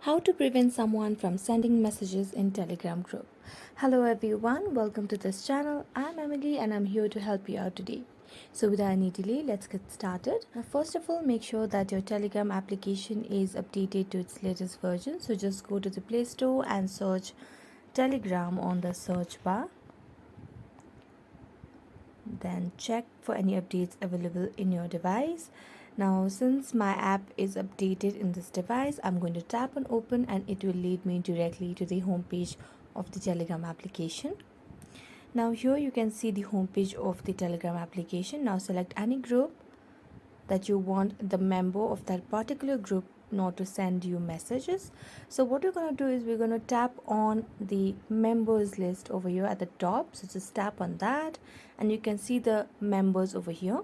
How to prevent someone from sending messages in Telegram group. Hello everyone, welcome to this channel. I'm Emily and I'm here to help you out today. So without any delay, let's get started. Now first of all, make sure that your Telegram application is updated to its latest version. So just go to the Play Store and search Telegram on the search bar. Then check for any updates available in your device. Now since my app is updated in this device, I'm going to tap on open and it will lead me directly to the home page of the Telegram application. Now here you can see the home page of the Telegram application. Now select any group that you want the member of that particular group not to send you messages. So what we're going to do is we're going to tap on the members list over here at the top. So just tap on that and you can see the members over here.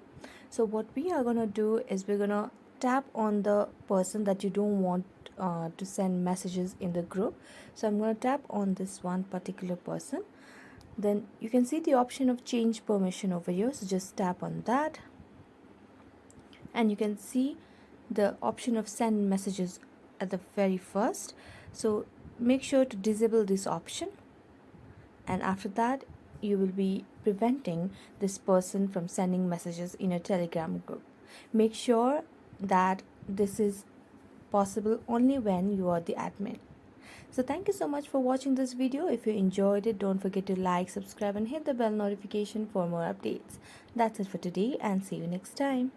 So what we are going to do is we're going to tap on the person that you don't want to send messages in the group. So I'm going to tap on this one particular person. Then you can see the option of change permission over here. So just tap on that and you can see the option of send messages at the very first. So make sure to disable this option, and after that you will be preventing this person from sending messages in a Telegram group. Make sure that this is possible only when you are the admin. So thank you so much for watching this video. If you enjoyed it, don't forget to like, subscribe and hit the bell notification for more updates. That's it for today and see you next time.